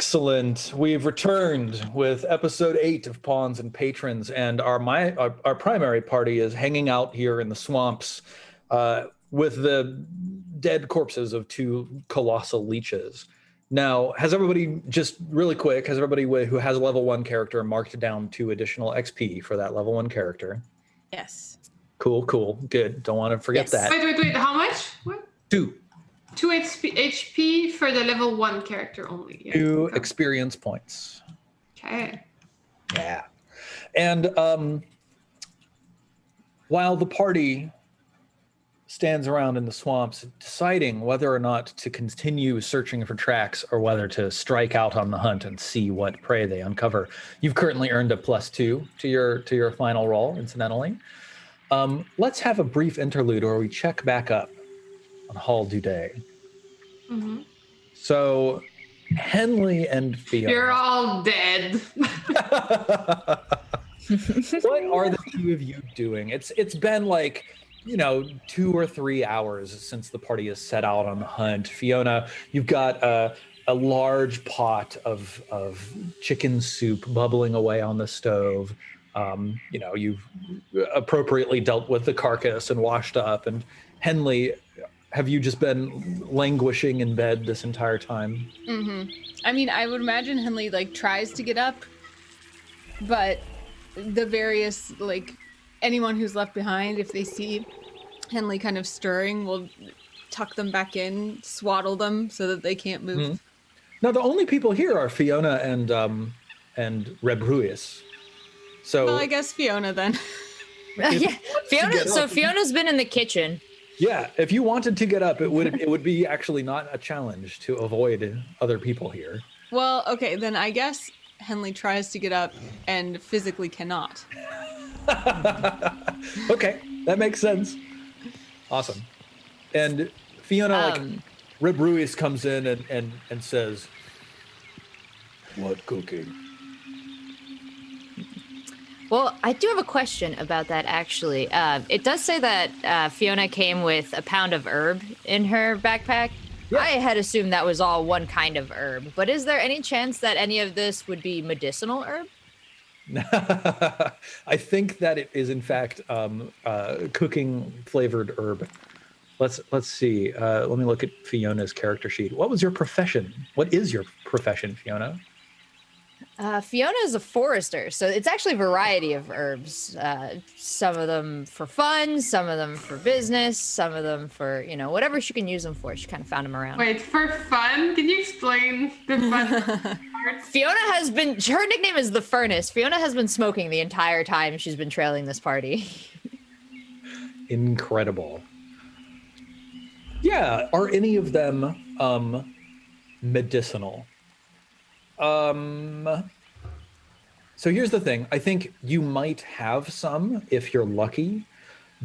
Excellent. We've returned with episode 8 of Pawns and Patrons, and our primary party is hanging out here in the swamps with the dead corpses of 2 colossal leeches. Now, has everybody, just really quick, who has a level 1 character marked down 2 additional XP for that level 1 character? Yes. Cool, good. Don't want to forget that. Wait. How much? What? 2. 2 HP for the level 1 character only. Yeah. 2 experience points. Okay. Yeah. And while the party stands around in the swamps deciding whether or not to continue searching for tracks or whether to strike out on the hunt and see what prey they uncover, you've currently earned a +2 to your final roll, incidentally. Let's have a brief interlude where we check back up on Hall Duday. Mm-hmm. So Henley and Fiona. You're all dead. What are the 2 of you doing? It's been like, 2 or 3 hours since the party has set out on the hunt. Fiona, you've got a large pot of chicken soup bubbling away on the stove. You've appropriately dealt with the carcass and washed up. And Henley, have you just been languishing in bed this entire time? Mm-hmm. I mean, I would imagine Henley tries to get up, but the various anyone who's left behind, if they see Henley kind of stirring, will tuck them back in, swaddle them so that they can't move. Mm-hmm. Now the only people here are Fiona and Rebruis. So well, I guess Fiona then. Yeah, Fiona. So Fiona's been in the kitchen. Yeah, if you wanted to get up, it would be actually not a challenge to avoid other people here. Well, okay, then I guess Henley tries to get up and physically cannot. Okay, that makes sense. Awesome. And Fiona, Rib Ruiz comes in and says, "What cooking?" Well, I do have a question about that, actually. It does say that Fiona came with a pound of herb in her backpack. Yeah. I had assumed that was all one kind of herb, but is there any chance that any of this would be medicinal herb? I think that it is, in fact, cooking flavored herb. Let's see. Let me look at Fiona's character sheet. What was your profession? What is your profession, Fiona? Fiona is a forester, so it's actually a variety of herbs. Some of them for fun, some of them for business, some of them for, whatever she can use them for. She kind of found them around. Wait, for fun? Can you explain the fun parts? Fiona has been, her nickname is the Furnace. Fiona has been smoking the entire time she's been trailing this party. Incredible. Yeah, are any of them medicinal? So here's the thing. I think you might have some if you're lucky,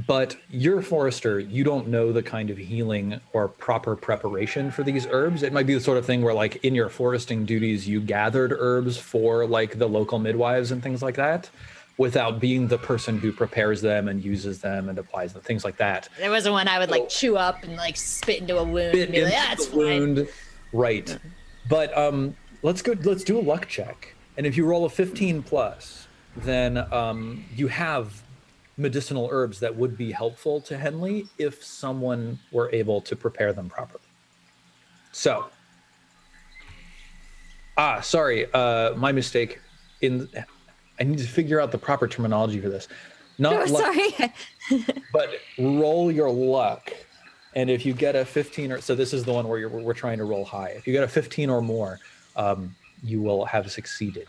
but you're a forester. You don't know the kind of healing or proper preparation for these herbs. It might be the sort of thing where, in your foresting duties, you gathered herbs for the local midwives and things like that, without being the person who prepares them and uses them and applies them, things like that. There wasn't one I would chew up and spit into a wound and be like, it's fine. Right. But let's do a luck check. And if you roll a 15 plus, then you have medicinal herbs that would be helpful to Henley if someone were able to prepare them properly. So, sorry, my mistake. I need to figure out the proper terminology for this. Sorry. But roll your luck. And if you get a 15 or so, this is the one where we're trying to roll high. If you get a 15 or more, you will have succeeded.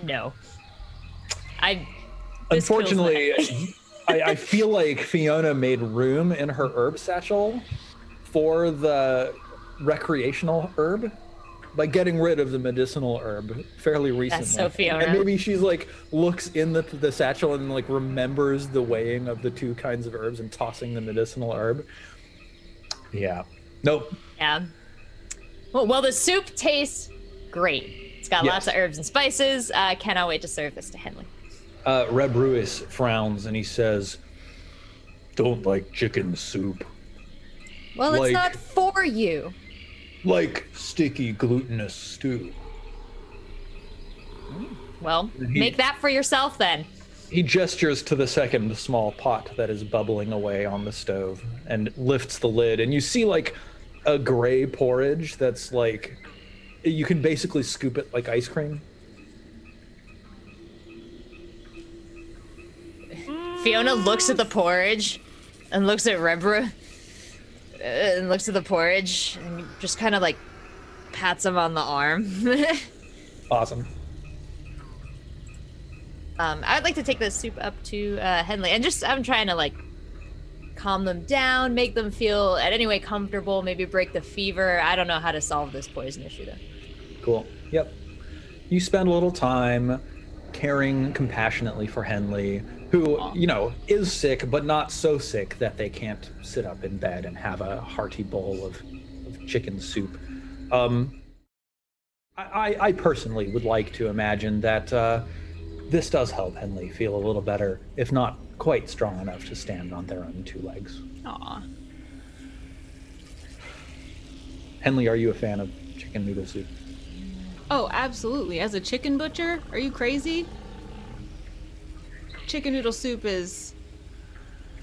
No. Unfortunately, I feel like Fiona made room in her herb satchel for the recreational herb by getting rid of the medicinal herb fairly recently. That's so Fiona. And maybe she's looks in the satchel and remembers the weighing of the 2 kinds of herbs and tossing the medicinal herb. Yeah. Nope. Yeah. Well, the soup tastes great. It's got lots of herbs and spices. Cannot wait to serve this to Henley. Reb Ruiz frowns and he says, "Don't like chicken soup." Well, it's not for you. like sticky glutinous stew. Well, make that for yourself then. He gestures to the second small pot that is bubbling away on the stove and lifts the lid, and you see like a gray porridge that's like, you can basically scoop it like ice cream. Fiona looks at the porridge and looks at Rebra and looks at the porridge and just kind of like pats him on the arm. Awesome. I'd like to take this soup up to Henley and I'm trying to like calm them down, make them feel at any way comfortable, maybe break the fever. I don't know how to solve this poison issue though. Cool. Yep. You spend a little time caring compassionately for Henley, who, you know, is sick, but not so sick that they can't sit up in bed and have a hearty bowl of chicken soup. I personally would like to imagine that this does help Henley feel a little better, if not quite strong enough to stand on their own two legs. Aw. Henley, are you a fan of chicken noodle soup? Oh, absolutely. As a chicken butcher, are you crazy? Chicken noodle soup is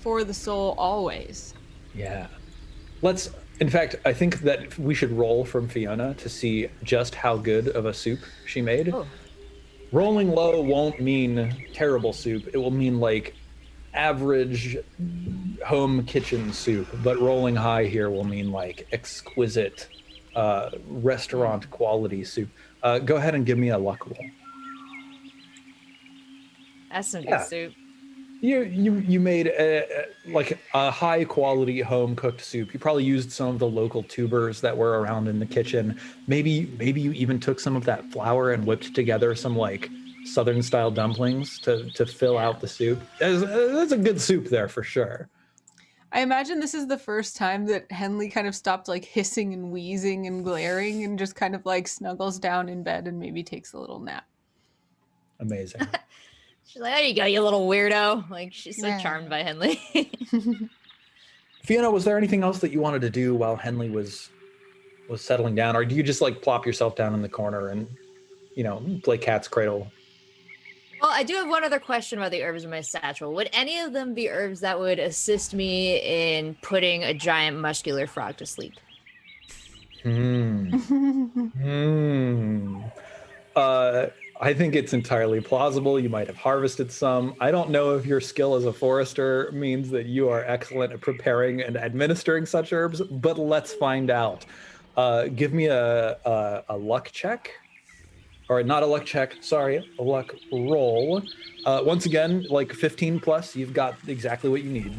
for the soul always. Yeah. In fact, I think that we should roll from Fiona to see just how good of a soup she made. Oh. Rolling low won't mean terrible soup. It will mean like average home kitchen soup, but rolling high here will mean like exquisite restaurant quality soup. Go ahead and give me a luck roll. That's some good soup. You made like a high quality home cooked soup. You probably used some of the local tubers that were around in the kitchen. Maybe you even took some of that flour and whipped together some like Southern style dumplings to fill out the soup. That's a good soup there for sure. I imagine this is the first time that Henley kind of stopped like hissing and wheezing and glaring and just kind of like snuggles down in bed and maybe takes a little nap. Amazing. She's like, there you go, you little weirdo. Like, she's so Yeah. charmed by Henley. Fiona, was there anything else that you wanted to do while Henley was settling down, or do you just like plop yourself down in the corner and, you know, play cat's cradle? Well, I do have one other question about the herbs in my satchel. Would any of them be herbs that would assist me in putting a giant muscular frog to sleep? I think it's entirely plausible. You might have harvested some. I don't know if your skill as a forester means that you are excellent at preparing and administering such herbs, but let's find out. Give me a luck check. Or not a luck check, sorry, a luck roll. Once again, like 15 plus, you've got exactly what you need.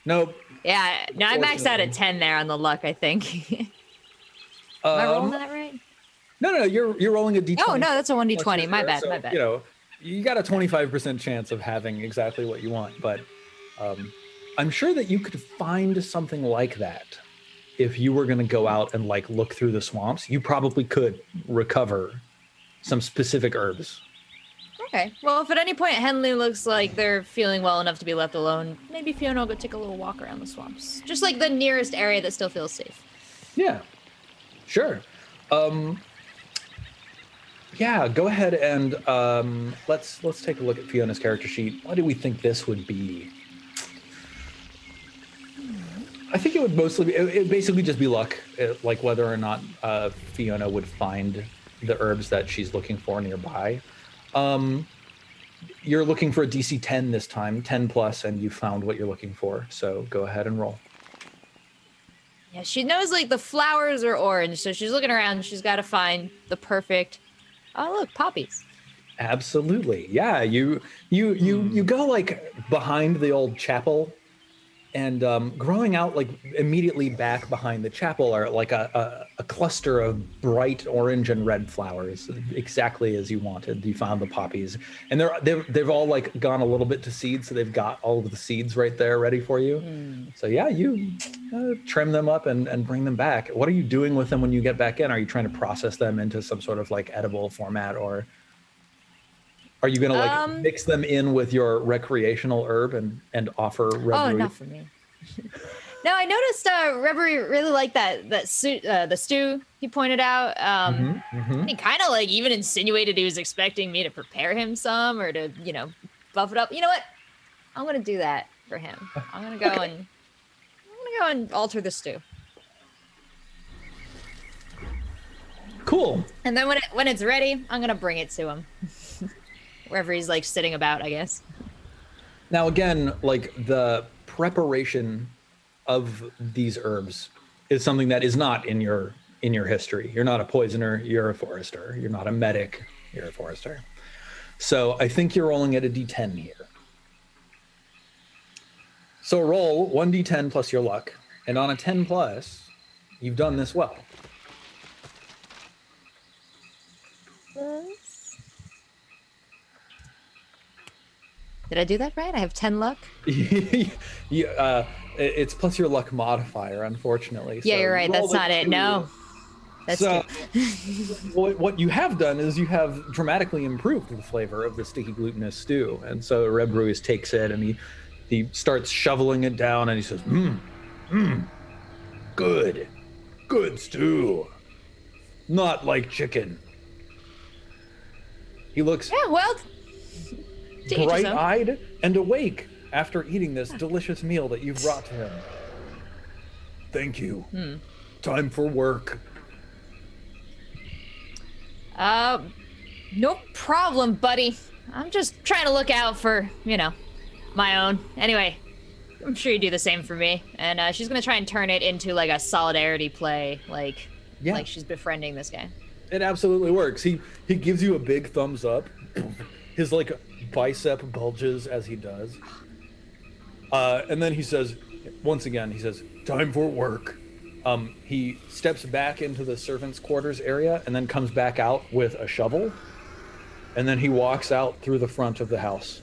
Nope. Yeah, no, I maxed out at 10 there on the luck, I think. Am I rolling that right? No, you're rolling a d20. Oh, no, that's a 1d20. My bad, so, my bad. You know, you got a 25% chance of having exactly what you want, but I'm sure that you could find something like that. If you were going to go out and like look through the swamps, you probably could recover some specific herbs. Okay. Well, if at any point Henley looks like they're feeling well enough to be left alone, maybe Fiona will go take a little walk around the swamps. Just like the nearest area that still feels safe. Yeah, sure. Yeah, go ahead and let's take a look at Fiona's character sheet. What do we think this would be? I think it would mostly be, it basically just be luck, like whether or not Fiona would find the herbs that she's looking for nearby. You're looking for a DC 10 this time, 10 plus, and you found what you're looking for. So go ahead and roll. Yeah, she knows like the flowers are orange, so she's looking around and she's got to find the perfect. Oh, look, poppies. Absolutely. Yeah, you go like behind the old chapel. And growing out like immediately back behind the chapel are like a cluster of bright orange and red flowers, exactly as you wanted. You found the poppies, and they've all like gone a little bit to seed, so they've got all of the seeds right there ready for you. So yeah, you trim them up and bring them back. What are you doing with them when you get back in? Are you trying to process them into some sort of like edible format, or are you gonna like mix them in with your recreational herb and offer reverie? Oh, not for me. No, I noticed Reverie really liked the stew he pointed out. And he kind of like even insinuated he was expecting me to prepare him some or to, buff it up. You know what? I'm gonna do that for him. I'm gonna go and alter the stew. Cool. And then when it's ready, I'm gonna bring it to him. Wherever he's like sitting about, I guess. Now again, like the preparation of these herbs is something that is not in your history. You're not a poisoner, you're a forester. You're not a medic, you're a forester. So I think you're rolling at a D10 here. So roll 1d10 plus your luck, and on a 10 plus, you've done this well. Did I do that right? I have 10 luck? It's plus your luck modifier, unfortunately. Yeah, so you're right. That's not it. No. That's so what you have done is you have dramatically improved the flavor of the sticky glutinous stew. And so Reb Ruiz takes it and he starts shoveling it down and he says, good stew. Not like chicken. He looks bright-eyed and awake after eating this delicious meal that you've brought to him. Thank you. Time for work. No problem, buddy. I'm just trying to look out for, my own. Anyway, I'm sure you do the same for me. And she's gonna try and turn it into like a solidarity play, like she's befriending this guy. It absolutely works. He gives you a big thumbs up. His like bicep bulges as he does. And then he says, once again, time for work. He steps back into the servants' quarters area and then comes back out with a shovel. And then he walks out through the front of the house.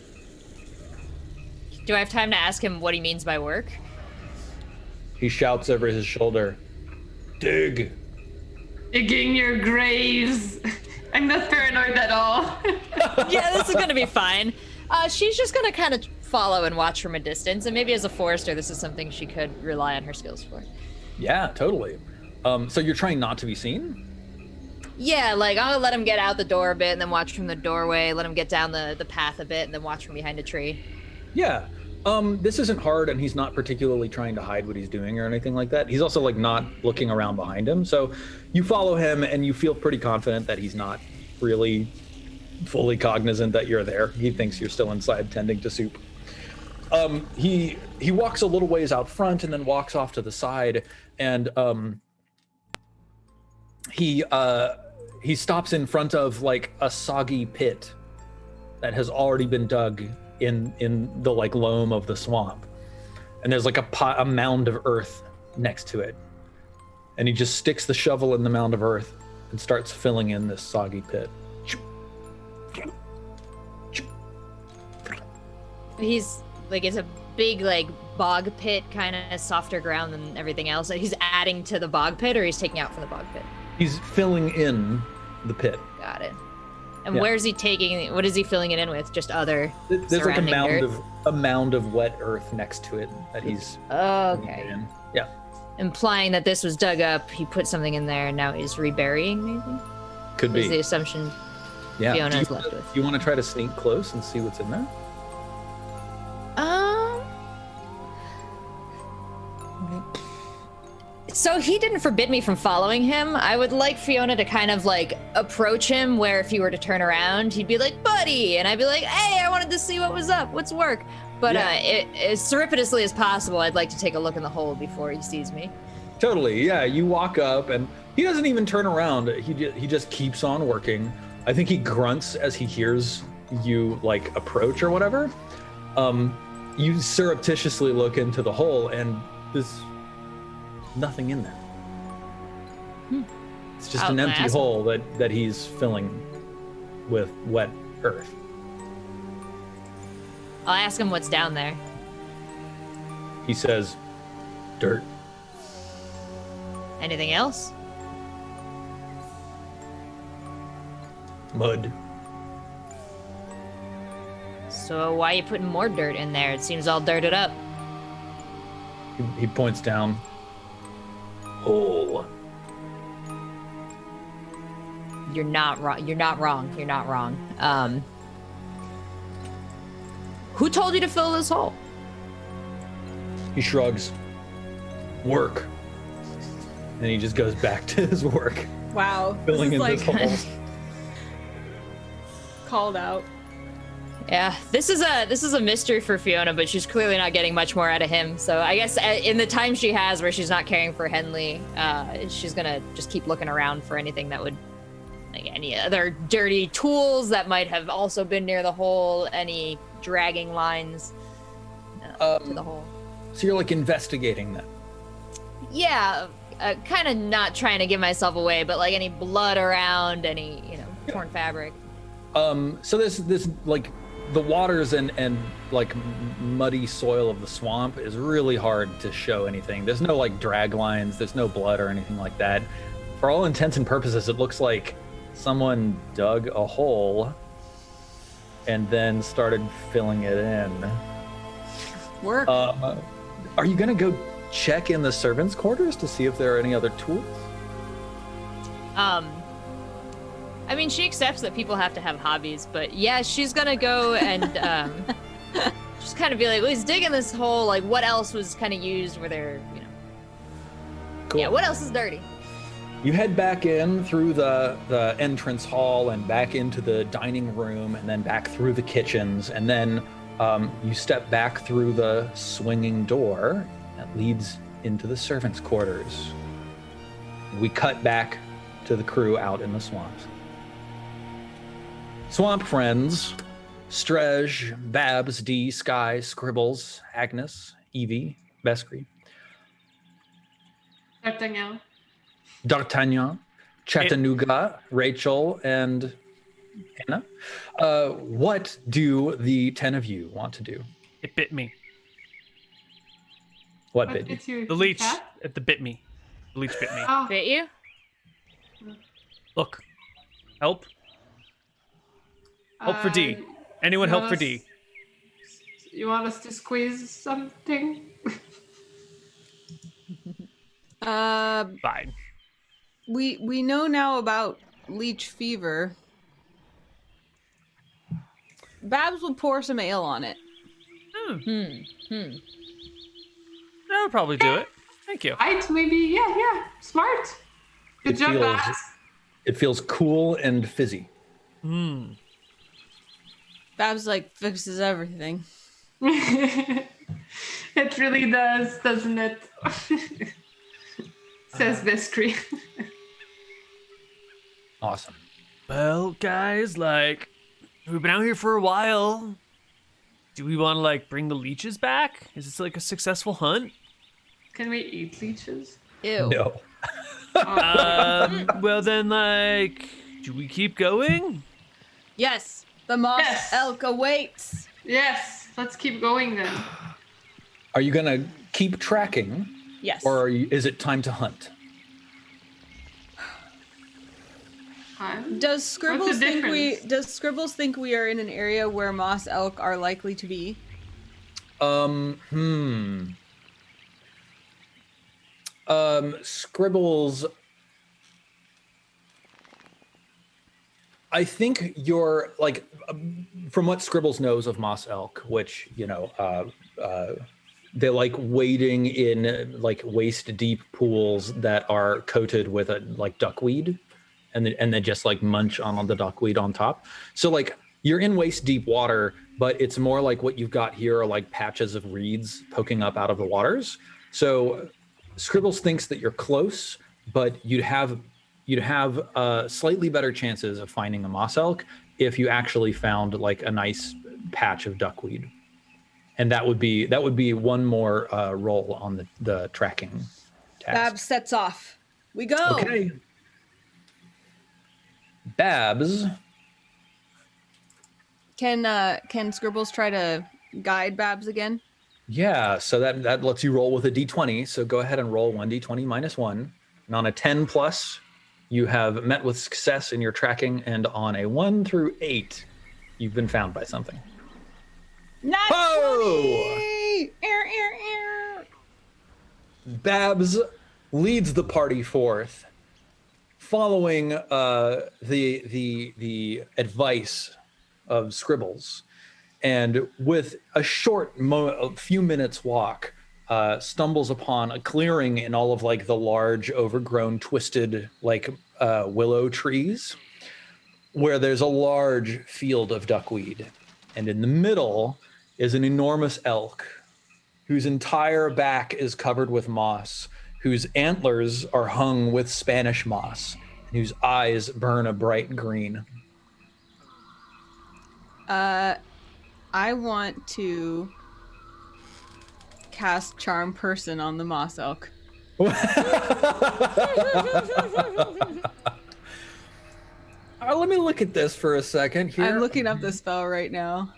Do I have time to ask him what he means by work? He shouts over his shoulder, dig. Digging your graves. I'm not paranoid at all. Yeah, this is gonna be fine. She's just gonna kind of follow and watch from a distance, and maybe as a forester, this is something she could rely on her skills for. Yeah, totally. So you're trying not to be seen? Yeah, like I'm gonna let him get out the door a bit, and then watch from the doorway. Let him get down the path a bit, and then watch from behind a tree. Yeah. This isn't hard, and he's not particularly trying to hide what he's doing or anything like that. He's also like not looking around behind him. So you follow him, and you feel pretty confident that he's not really fully cognizant that you're there. He thinks you're still inside tending to soup. He walks a little ways out front and then walks off to the side, and he stops in front of like a soggy pit that has already been dug in the like loam of the swamp, and there's like a mound of earth next to it, and he just sticks the shovel in the mound of earth and starts filling in this soggy pit. He's like, it's a big like bog pit, kind of softer ground than everything else. He's adding to the bog pit, or he's taking out from the bog pit? He's filling in the pit. Got it. And where's he taking? What is he filling it in with? Just other There's like dirt? a mound of wet earth next to it that he's okay. in. Yeah. Implying that this was dug up, he put something in there, and now he's reburying, maybe? Could be. Is the assumption Fiona's left with. You want to try to sneak close and see what's in there? So he didn't forbid me from following him. I would like Fiona to kind of like approach him where if he were to turn around, he'd be like, buddy. And I'd be like, hey, I wanted to see what was up. What's work? But as surreptitiously as possible, I'd like to take a look in the hole before he sees me. Totally, yeah. You walk up and he doesn't even turn around. He just keeps on working. I think he grunts as he hears you like approach or whatever. You surreptitiously look into the hole and there's nothing in there. It's just an empty hole that he's filling with wet earth. I'll ask him what's down there. He says, dirt. Anything else? Mud. So why are you putting more dirt in there? It seems all dirted up. He points down. Hole. You're not wrong. You're not wrong. You're not wrong. Who told you to fill this hole? He shrugs. Work. And he just goes back to his work. Wow. Filling in this is this like hole. called out. Yeah, this is a mystery for Fiona, but she's clearly not getting much more out of him. So I guess in the time she has where she's not caring for Henley, she's gonna just keep looking around for anything that would, like any other dirty tools that might have also been near the hole, any dragging lines to the hole. So you're like investigating that. Yeah, kind of not trying to give myself away, but like any blood around, any torn fabric. So this like the waters and like muddy soil of the swamp is really hard to show anything. There's no like drag lines, there's no blood or anything like that. For all intents and purposes, it looks like someone dug a hole and then started filling it in. Work. Are you gonna go check in the servants' quarters to see if there are any other tools? I mean, she accepts that people have to have hobbies, but yeah, she's gonna go and just kind of be like, well, he's digging this hole, like what else was kind of used where they're, Cool. Yeah, what else is dirty? You head back in through the entrance hall and back into the dining room and then back through the kitchens, and then you step back through the swinging door that leads into the servants' quarters. We cut back to the crew out in the swamps. Swamp friends, Strej, Babs, D, Sky, Scribbles, Agnes, Evie, Beskri, D'Artagnan, Chattanooga, Rachel, and Anna. What do the 10 of you want to do? It bit me. What bit you? The leech. It bit me. The leech bit me. Oh. Bit you? Look. Help. Help for D. Anyone help for D? You want us to squeeze something? Fine. We know now about leech fever. Babs will pour some ale on it. That would probably do it. Thank you. Right? Maybe. Yeah. Smart. Good job, Babs. It feels cool and fizzy. Babs like fixes everything. It really does, doesn't it? Says Vestry. Awesome. Well, guys, like, we've been out here for a while. Do we want to, like, bring the leeches back? Is this, like, a successful hunt? Can we eat leeches? Ew. No. Well, then, like, do we keep going? Yes. The moss Yes. elk awaits. Yes, let's keep going then. Are you gonna keep tracking, Yes. or is it time to hunt? Does Scribbles What's the think difference? Scribbles think we are in an area where moss elk are likely to be? Scribbles. I think you're like, from what Scribbles knows of moss elk, which they like wading in like waist deep pools that are coated with like duckweed, and then just like munch on the duckweed on top. So like you're in waist deep water, but it's more like what you've got here are like patches of reeds poking up out of the waters. So Scribbles thinks that you're close, but you'd have slightly better chances of finding a moss elk if you actually found like a nice patch of duckweed, and that would be one more roll on the tracking task. Babs sets off. We go. Okay. Babs. Can Scribbles try to guide Babs again? Yeah, so that lets you roll with a d20. So go ahead and roll 1d20 minus 1. And on a 10 plus, you have met with success in your tracking, and on a 1 through 8, you've been found by something. Not Whoa! 20! Babs leads the party forth, following the advice of Scribbles, and with a a few minutes walk, stumbles upon a clearing in all of like the large, overgrown, twisted like willow trees, where there's a large field of duckweed, and in the middle is an enormous elk whose entire back is covered with moss, whose antlers are hung with Spanish moss, and whose eyes burn a bright green. I want to cast Charm Person on the moss elk. Let me look at this for a second here. I'm looking up the spell right now.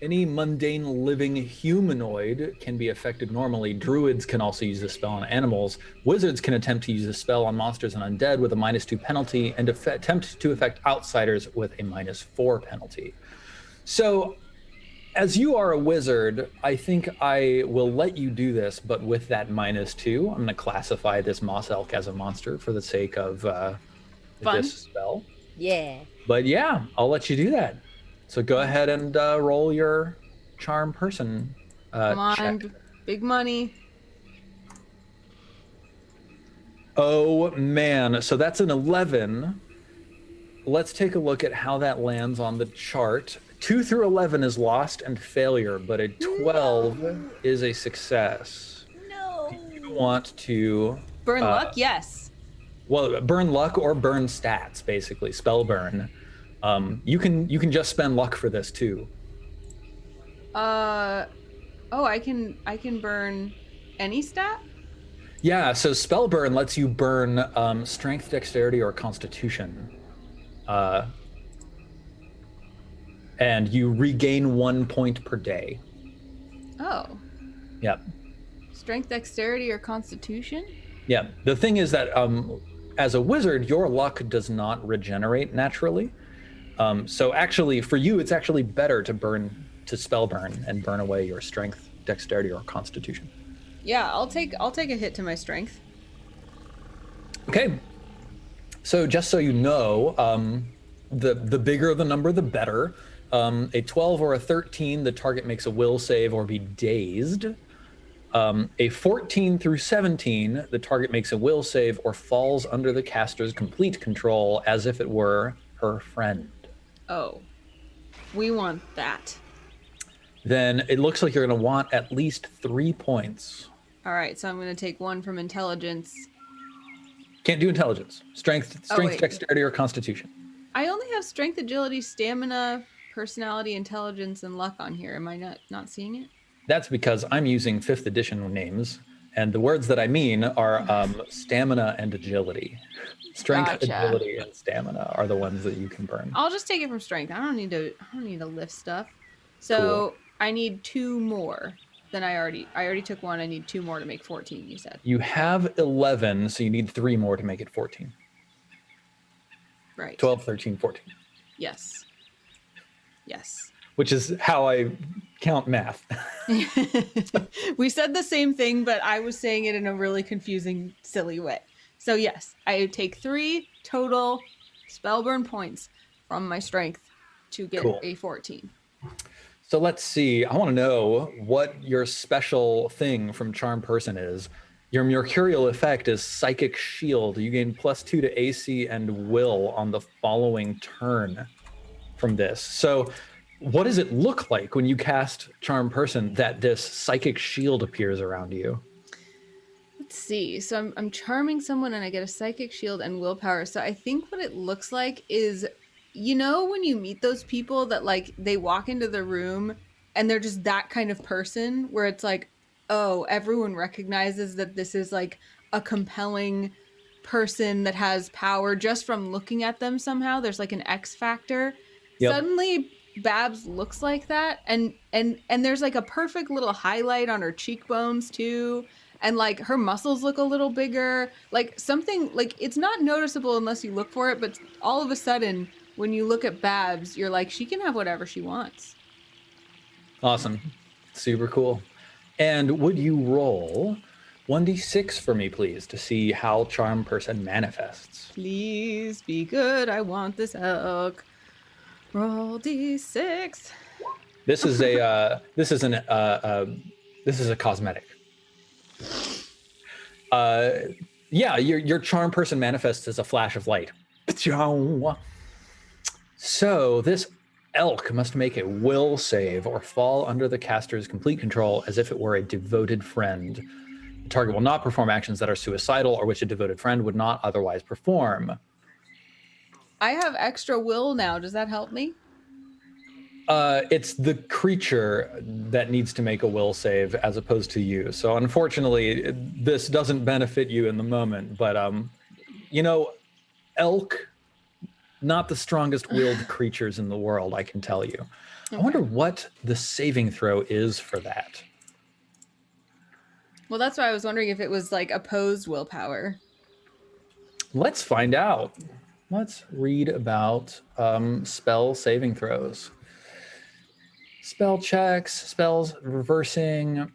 Any mundane living humanoid can be affected normally. Druids can also use this spell on animals. Wizards can attempt to use this spell on monsters and undead with a -2 penalty, and attempt to affect outsiders with a -4 penalty. So, as you are a wizard, I think I will let you do this, but with that -2. I'm going to classify this moss elk as a monster for the sake of this spell. Yeah. But yeah, I'll let you do that. So go ahead and roll your Charm Person Come on, check. big money. Oh man, so that's an 11. Let's take a look at how that lands on the chart. 2 through 11 is lost and failure, but a 12 is a success. No. Do you want to Burn luck? Yes. well, burn luck or burn stats, basically spell burn? You can just spend luck for this too. Oh, I can burn any stat? Yeah, so spell burn lets you burn strength, dexterity, or constitution. And you regain 1 point per day. Oh. Yep. Strength, dexterity, or constitution? Yeah. The thing is that as a wizard, your luck does not regenerate naturally. So actually, for you, it's actually better to spell burn and burn away your strength, dexterity, or constitution. Yeah, I'll take a hit to my strength. Okay. So just so you know, the bigger the number, the better. A 12 or a 13, the target makes a will save or be dazed. A 14 through 17, the target makes a will save or falls under the caster's complete control as if it were her friend. Oh. We want that. Then it looks like you're going to want at least 3 points. All right, so I'm going to take 1 from intelligence. Can't do intelligence. Strength, wait. dexterity, or constitution. I only have strength, agility, stamina, personality, intelligence, and luck on here. Am I not seeing it? That's because I'm using 5th edition names, and the words that I mean are stamina and agility. Strength, Gotcha. agility, and stamina are the ones that you can burn. I'll just take it from strength. I don't need to lift stuff. So I need 2 more than I already took 1. I need 2 more to make 14, you said. You have 11, so you need 3 more to make it 14. Right. 12, 13, 14. Yes. Yes. Which is how I count math. We said the same thing, but I was saying it in a really confusing, silly way. So yes, I take 3 total spellburn points from my strength to get Cool. a 14. So let's see. I want to know what your special thing from Charm Person is. Your mercurial effect is Psychic Shield. You gain +2 to AC and Will on the following turn from this. So what does it look like when you cast Charm Person that this Psychic Shield appears around you? Let's see. So I'm charming someone and I get a psychic shield and willpower. So I think what it looks like is, you know, when you meet those people that like they walk into the room and they're just that kind of person where it's like, oh, everyone recognizes that this is like a compelling person that has power just from looking at them somehow. There's like an X factor. Yep. Suddenly Babs looks like that, and there's like a perfect little highlight on her cheekbones too, and like her muscles look a little bigger, like something like it's not noticeable unless you look for it, but all of a sudden when you look at Babs, you're like, she can have whatever she wants. Awesome. Super cool. And would you roll 1d6 for me, please, to see how charm person manifests. Please be good. I want this elk. Roll d6. This is a this is a cosmetic. Yeah, your charm person manifests as a flash of light. So this elk must make a will save or fall under the caster's complete control as if it were a devoted friend. The target will not perform actions that are suicidal or which a devoted friend would not otherwise perform. I have extra will now. Does that help me? It's the creature that needs to make a will save as opposed to you. So unfortunately, this doesn't benefit you in the moment. But, elk, not the strongest willed creatures in the world, I can tell you. Okay. I wonder what the saving throw is for that. Well, that's why I was wondering if it was like opposed willpower. Let's find out. Let's read about spell saving throws. Spell checks, spells reversing.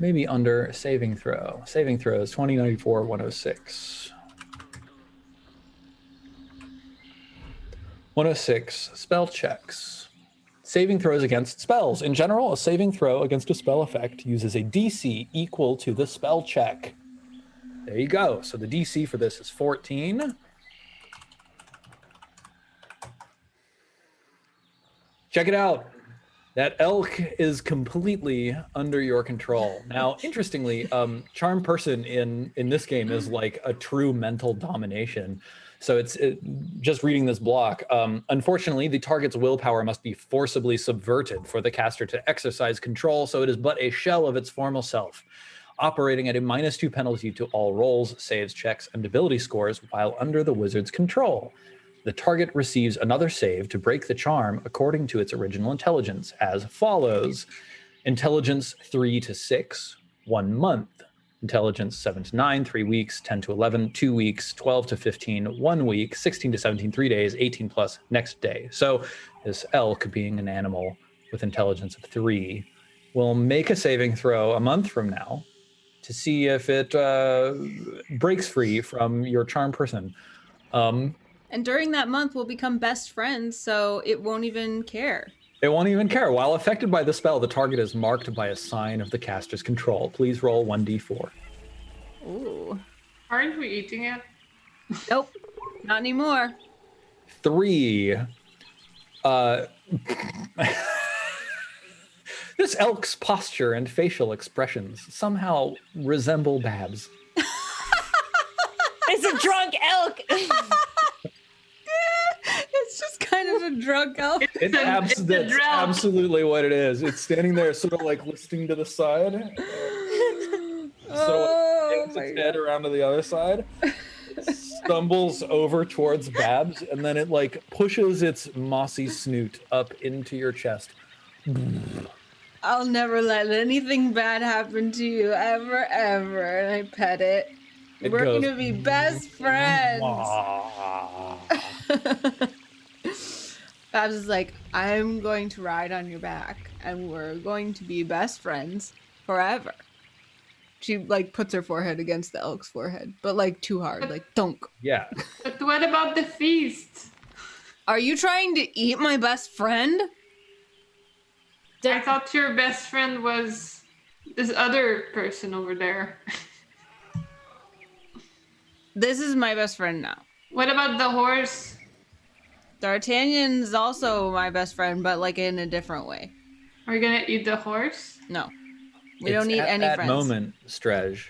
Maybe under saving throw. Saving throws 2094 106. 106 spell checks. Saving throws against spells. In general, a saving throw against a spell effect uses a DC equal to the spell check. There you go. So the DC for this is 14. Check it out. That elk is completely under your control. Now, interestingly, charm person in this game is like a true mental domination. So it's just reading this block. Unfortunately, the target's willpower must be forcibly subverted for the caster to exercise control, so it is but a shell of its former self, operating at a -2 penalty to all rolls, saves, checks, and ability scores while under the wizard's control. The target receives another save to break the charm according to its original intelligence as follows. Intelligence 3 to 6, 1 month. Intelligence 7 to 9, 3 weeks, 10 to 11, 2 weeks, 12 to 15, 1 week, 16 to 17, 3 days, 18 plus next day. So this elk, being an animal with intelligence of 3, will make a saving throw a month from now to see if it breaks free from your charm person. And during that month, we'll become best friends, so it won't even care. It won't even care. While affected by the spell, the target is marked by a sign of the caster's control. Please roll 1d4. Ooh. Aren't we eating it? Nope, not anymore. 3. This elk's posture and facial expressions somehow resemble Babs. It's a drunk elk. It's just kind of a drunk elk. That's absolutely what it is. It's standing there sort of like listening to the side. Its head around to the other side. Stumbles over towards Babs, and then it like pushes its mossy snoot up into your chest. I'll never let anything bad happen to you, ever, ever. And I pet it. We're going to be best friends. Babs is like, I'm going to ride on your back, and we're going to be best friends forever. She like puts her forehead against the elk's forehead, but like too hard, like thunk. Yeah. But what about the feast? Are you trying to eat my best friend? I thought your best friend was this other person over there. This is my best friend now. What about the horse? D'Artagnan's also my best friend, but like in a different way. Are you gonna eat the horse? No. We don't need any friends. At that moment, Strej,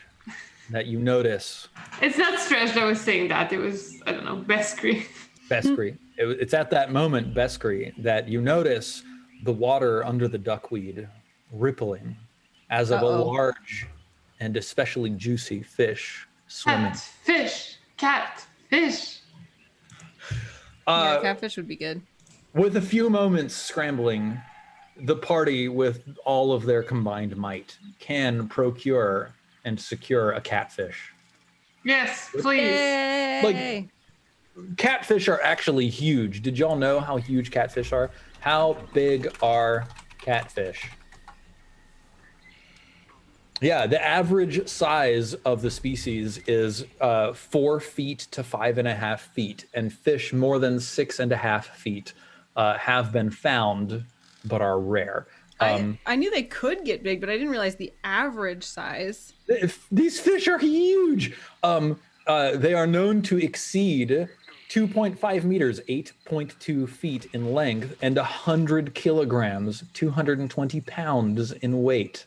that you notice. It's not Strej that was saying that. It was, I don't know, Beskri. Beskri. It's at that moment, Beskri, that you notice the water under the duckweed rippling as of a large and especially juicy fish swimming. Catfish. Yeah, catfish would be good. With a few moments scrambling, the party, with all of their combined might, can procure and secure a catfish. Yes, please. Yay! Like, catfish are actually huge. Did y'all know how huge catfish are? How big are catfish? Yeah, the average size of the species is 4 feet to 5.5 feet, and fish more than 6.5 feet have been found, but are rare. I knew they could get big, but I didn't realize the average size. These fish are huge. They are known to exceed 2.5 meters, 8.2 feet in length, and 100 kilograms, 220 pounds in weight.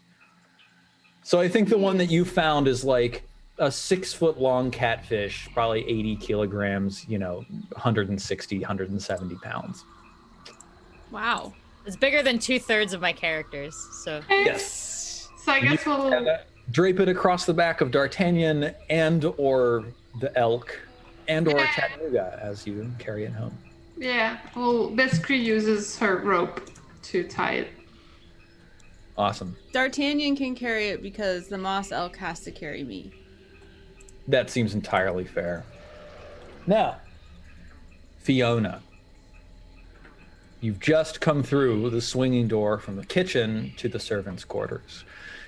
So I think the one that you found is like a 6 foot long catfish, probably 80 kilograms, 160, 170 pounds. Wow. It's bigger than 2/3 of my characters, so. Yes. So I guess we'll drape it across the back of D'Artagnan and or the elk and or Chattanooga as you carry it home. Yeah. Well, Beskri uses her rope to tie it. Awesome. D'Artagnan can carry it because the moss elk has to carry me. That seems entirely fair. Now, Fiona, you've just come through the swinging door from the kitchen to the servants' quarters.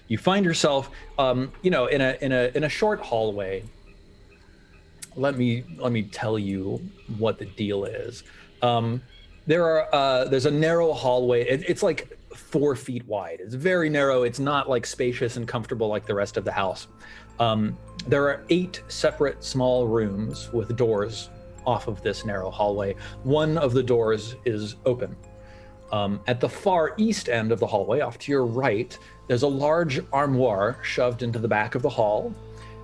You find yourself, in a short hallway. Let me tell you what the deal is. There's a narrow hallway. It's like 4 feet wide. It's very narrow. It's not like spacious and comfortable like the rest of the house. There are 8 separate small rooms with doors off of this narrow hallway. One of the doors is open. At the far east end of the hallway, off to your right, there's a large armoire shoved into the back of the hall.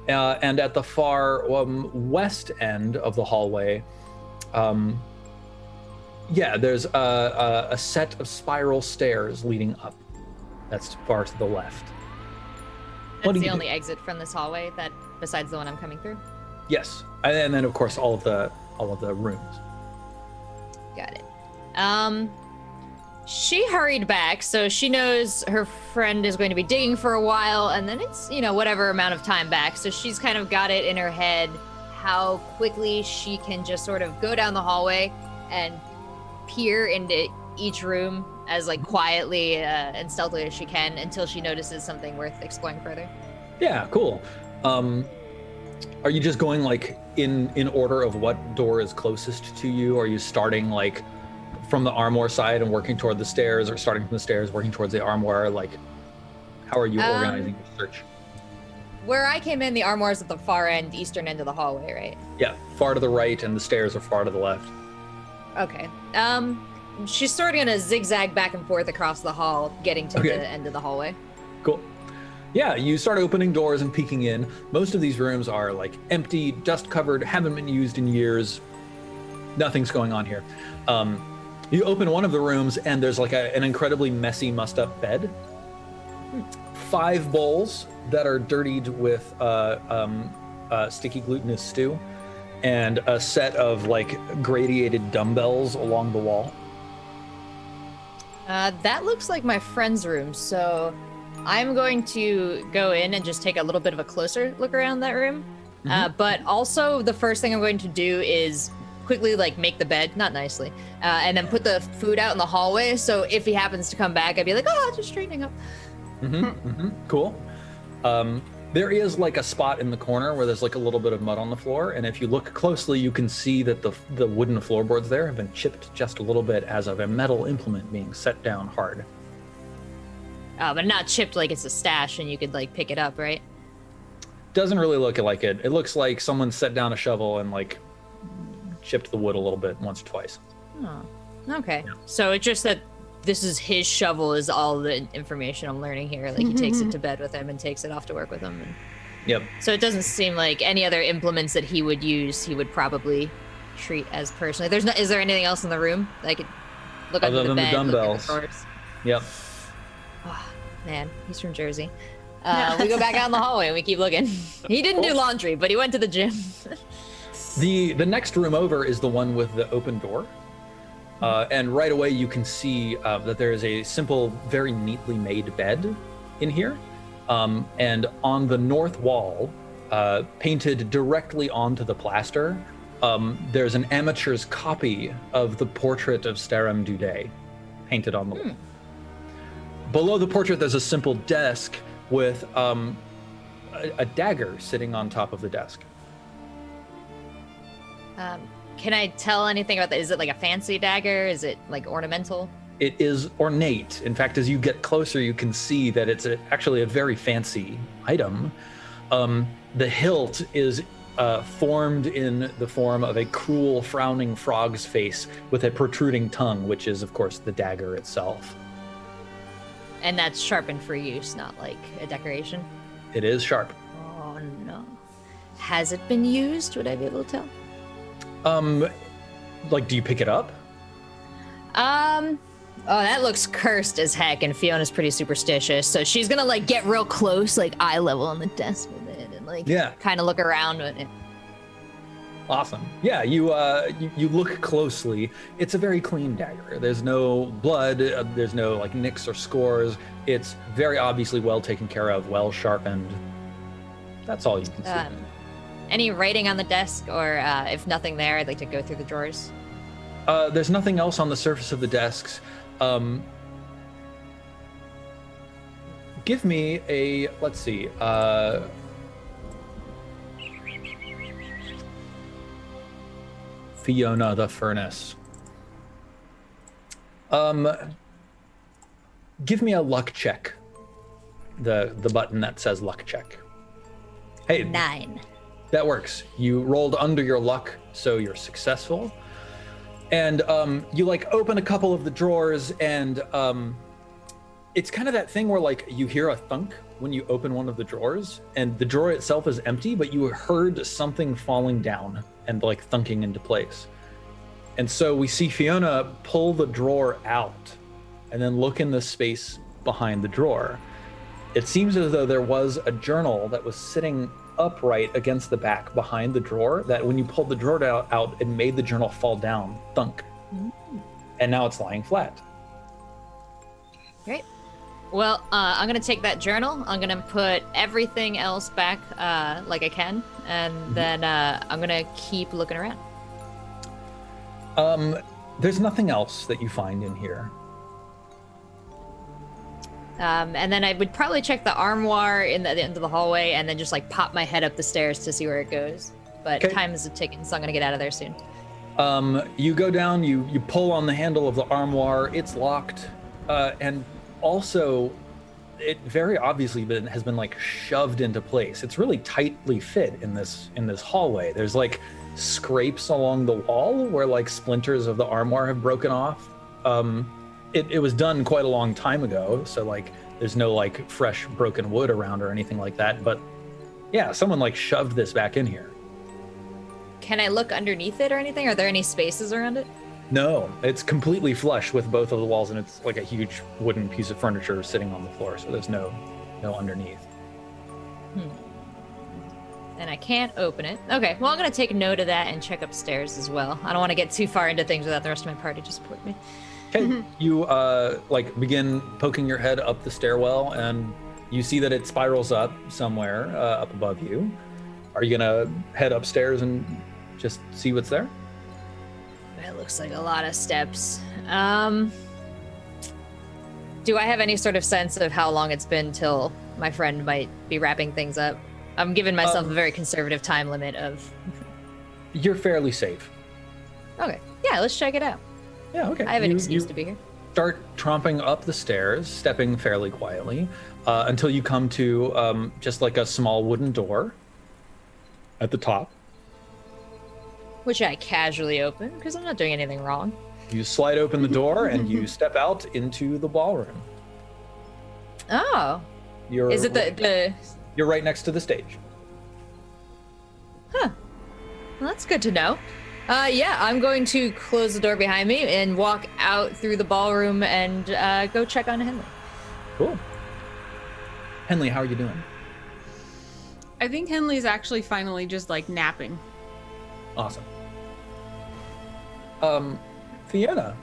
And at the far west end of the hallway, there's a set of spiral stairs leading up. That's far to the left. That's the only exit from this hallway, that besides the one I'm coming through? Yes, and then of course all of the rooms. Got it. She hurried back, so she knows her friend is going to be digging for a while, and then it's, whatever amount of time back. So she's kind of got it in her head how quickly she can just sort of go down the hallway and peer into each room as quietly and stealthily as she can until she notices something worth exploring further. Yeah, cool. Are you just going in order of what door is closest to you? Are you starting from the armoire side and working toward the stairs, or starting from the stairs working towards the armoire? How are you organizing your search? Where I came in, the armoire is at the far end, eastern end of the hallway, right? Yeah, far to the right, and the stairs are far to the left. Okay. She's sort of gonna zigzag back and forth across the hall, getting to the end of the hallway. Cool. Yeah, you start opening doors and peeking in. Most of these rooms are empty, dust covered, haven't been used in years. Nothing's going on here. You open one of the rooms and there's an incredibly messy, mussed up bed. 5 bowls that are dirtied with sticky glutinous stew, and a set of gradiated dumbbells along the wall. That looks like my friend's room, so I'm going to go in and just take a little bit of a closer look around that room. But also the first thing I'm going to do is quickly make the bed, not nicely, and then put the food out in the hallway, so if he happens to come back, I'd be just straightening up. Cool. There is a spot in the corner where there's a little bit of mud on the floor, and if you look closely, you can see that the wooden floorboards there have been chipped just a little bit as of a metal implement being set down hard. But not chipped like it's a stash and you could pick it up, right? Doesn't really look like it. It looks like someone set down a shovel and chipped the wood a little bit once or twice. Oh, okay. Yeah. So it's just that this is his shovel is all the information I'm learning here. He takes it to bed with him and takes it off to work with him. And... Yep. So it doesn't seem like any other implements that he would use, he would probably treat as personally. Is there anything else in the room that I could look under the bed? Other than the dumbbells. Yep. Oh, man, he's from Jersey. We go back out in the hallway and we keep looking. He didn't do laundry, but he went to the gym. The next room over is the one with the open door. And right away you can see that there is a simple, very neatly made bed in here. And on the north wall, painted directly onto the plaster, there's an amateur's copy of the portrait of Staram Dudet painted on the wall. Below the portrait, there's a simple desk with a dagger sitting on top of the desk. Can I tell anything about that? Is it like a fancy dagger? Is it like ornamental? It is ornate. In fact, as you get closer, you can see that it's actually a very fancy item. The hilt is formed in the form of a cruel, frowning frog's face with a protruding tongue, which is, of course, the dagger itself. And that's sharpened for use, not like a decoration? It is sharp. Oh, no. Has it been used? Would I be able to tell? Like, do you pick it up? Oh, that looks cursed as heck, and Fiona's pretty superstitious, so she's gonna like get real close, like eye level on the desk with it, and like kind of look around with it. Awesome. Yeah, you look closely. It's a very clean dagger. There's no blood. There's no like nicks or scores. It's very obviously well taken care of, well sharpened. That's all you can see. Any writing on the desk, or if nothing there, I'd like to go through the drawers. There's nothing else on the surface of the desks. Give me a, let's see, Fiona the Furnace. Give me a luck check. The button that says luck check. Hey, 9. That works. You rolled under your luck, so you're successful. And you like open a couple of the drawers, and it's kind of that thing where like you hear a thunk when you open one of the drawers, and the drawer itself is empty, but you heard something falling down and like thunking into place. And so we see Fiona pull the drawer out and then look in the space behind the drawer. It seems as though there was a journal that was sitting upright against the back behind the drawer, that when you pulled the drawer out, it made the journal fall down, thunk. And now it's lying flat. Great. Well, I'm gonna take that journal. I'm gonna put everything else back like I can, and then I'm gonna keep looking around. There's nothing else that you find in here. And then I would probably check the armoire in the end of the hallway, and then just like pop my head up the stairs to see where it goes. But time is ticking, so I'm gonna get out of there soon. You go down, you pull on the handle of the armoire, it's locked, and also it very obviously has been like shoved into place. It's really tightly fit in this hallway. There's like scrapes along the wall where like splinters of the armoire have broken off. It was done quite a long time ago, so like there's no like fresh broken wood around or anything like that, but yeah, someone like shoved this back in here. Can I look underneath it or anything? Are there any spaces around it? No, it's completely flush with both of the walls, and it's like a huge wooden piece of furniture sitting on the floor, so there's no underneath. And I can't open it. Okay, well, I'm gonna take note of that and check upstairs as well. I don't want to get too far into things without the rest of my party to support me. Okay, you like begin poking your head up the stairwell, and you see that it spirals up somewhere up above you. Are you gonna head upstairs and just see what's there? It looks like a lot of steps. Do I have any sort of sense of how long it's been till my friend might be wrapping things up? I'm giving myself a very conservative time limit of... You're fairly safe. Okay, yeah, let's check it out. Yeah, okay. I have an excuse to be here. Start tromping up the stairs, stepping fairly quietly, until you come to just like a small wooden door at the top. Which I casually open, because I'm not doing anything wrong. You slide open the door and you step out into the ballroom. Oh. Is it the... You're right next to the stage. Huh. Well, that's good to know. Yeah, I'm going to close the door behind me and walk out through the ballroom and go check on Henley. Cool. Henley, how are you doing? I think Henley's actually finally just like napping. Awesome. Fiona,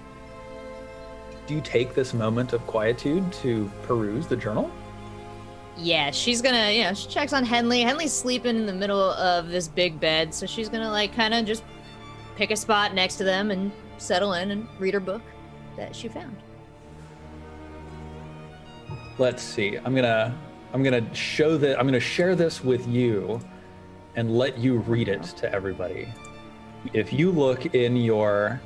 do you take this moment of quietude to peruse the journal? Yeah, she's gonna, she checks on Henley. Henley's sleeping in the middle of this big bed, so she's gonna like kind of just pick a spot next to them and settle in and read her book that she found. Let's see. I'm gonna I'm gonna share this with you and let you read it to everybody. If you look in your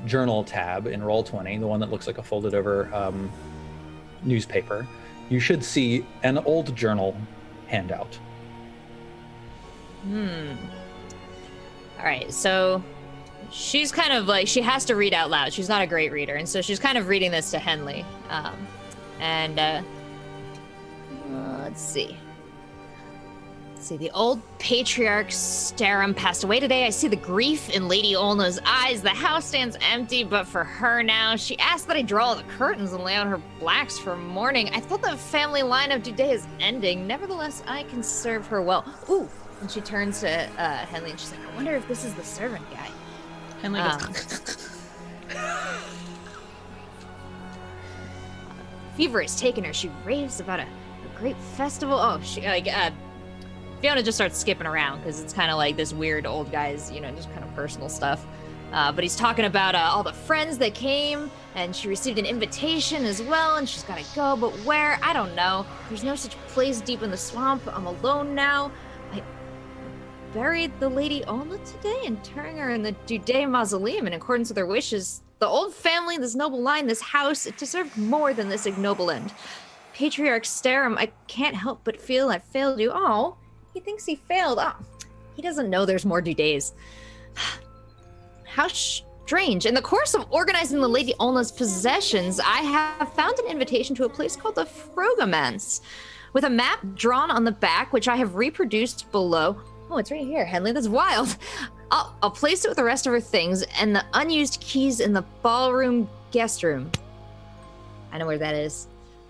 journal tab in Roll20, the one that looks like a folded over newspaper, you should see an old journal handout. All right, so she's kind of like, she has to read out loud. She's not a great reader, and so she's kind of reading this to Henley. Let's see. The old patriarch Starum passed away today. I see the grief in Lady Olna's eyes. The house stands empty, but for her now. She asked that I draw the curtains and lay out her blacks for mourning. I thought the family line of Dudet is ending. Nevertheless, I can serve her well. Ooh, and she turns to Henley and she's like, I wonder if this is the servant guy. Henley goes, fever has taken her. She raves about a great festival. Oh, she Fiona just starts skipping around because it's kind of like this weird old guy's, just kind of personal stuff. But he's talking about all the friends that came, and she received an invitation as well, and she's got to go, but where? I don't know. There's no such place deep in the swamp. I'm alone now. I buried the Lady Olna today, interring her in the Dudet mausoleum in accordance with her wishes. The old family, this noble line, this house, it deserved more than this ignoble end. Patriarch Starum, I can't help but feel I failed you. Oh, he thinks he failed. Oh, he doesn't know there's more Dudets. How strange. In the course of organizing the Lady Olna's possessions, I have found an invitation to a place called the Frogomance, with a map drawn on the back, which I have reproduced below. Oh, it's right here, Henley. That's wild. I'll place it with the rest of her things and the unused keys in the ballroom guest room. I know where that is.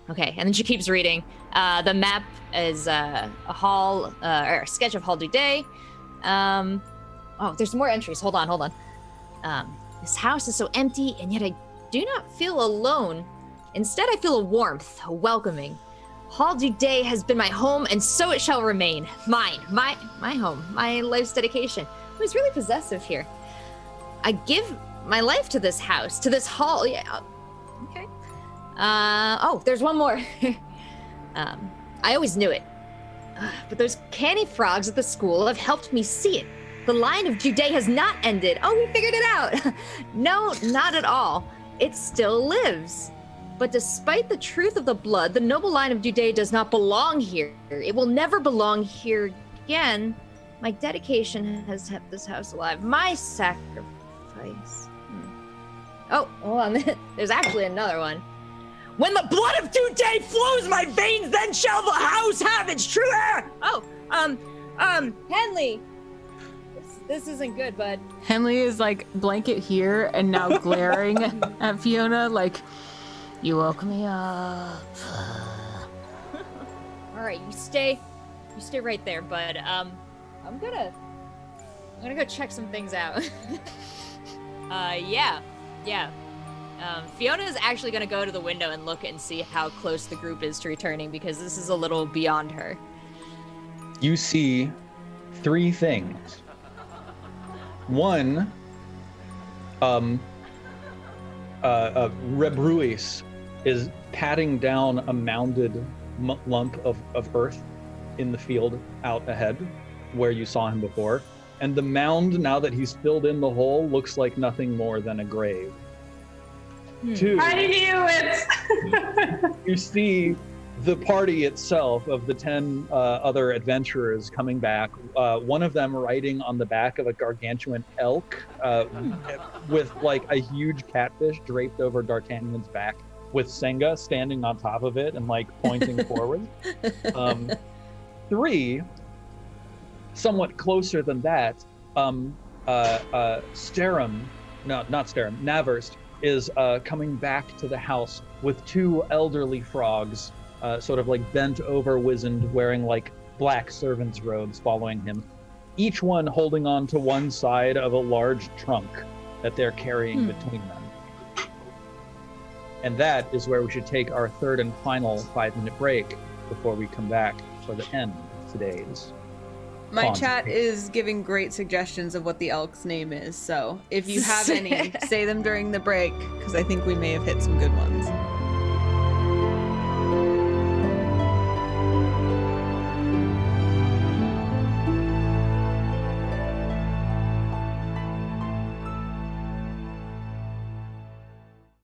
Okay, and then she keeps reading. The map is a hall, or a sketch of Hall Dudet. Oh, there's more entries. Hold on. This house is so empty, and yet I do not feel alone. Instead, I feel a warmth, a welcoming. Hall Dudet has been my home, and so it shall remain. Mine, my home, my life's dedication. I was really possessive here. I give my life to this house, to this hall. Yeah, okay. Oh, there's one more. I always knew it. But those canny frogs at the school have helped me see it. The line of Dudet has not ended. Oh, we figured it out. No, not at all. It still lives. But despite the truth of the blood, the noble line of Dudet does not belong here. It will never belong here again. My dedication has kept this house alive. My sacrifice. Oh, hold on. There's actually another one. When the blood of Dudet flows my veins, then shall the house have its true heir. Oh, Henley. This isn't good, bud. Henley is like blanket here and now glaring at Fiona like, you woke me up. All right, you stay right there, bud. I'm gonna go check some things out. Yeah. Fiona is actually gonna go to the window and look and see how close the group is to returning, because this is a little beyond her. You see 3 things. One, Rebruis is patting down a mounded lump of earth in the field out ahead where you saw him before. And the mound, now that he's filled in the hole, looks like nothing more than a grave. 2, I knew it! you see the party itself of the 10 other adventurers coming back. One of them riding on the back of a gargantuan elk with like a huge catfish draped over D'Artagnan's back, with Senga standing on top of it and like pointing forward. 3, somewhat closer than that, Naverst is coming back to the house with 2 elderly frogs, sort of like bent over, wizened, wearing like black servant's robes following him, each one holding on to one side of a large trunk that they're carrying between them. And that is where we should take our 3rd and final 5-minute break before we come back for the end of today's. My chat is giving great suggestions of what the elk's name is, so if you have any, say them during the break, because I think we may have hit some good ones.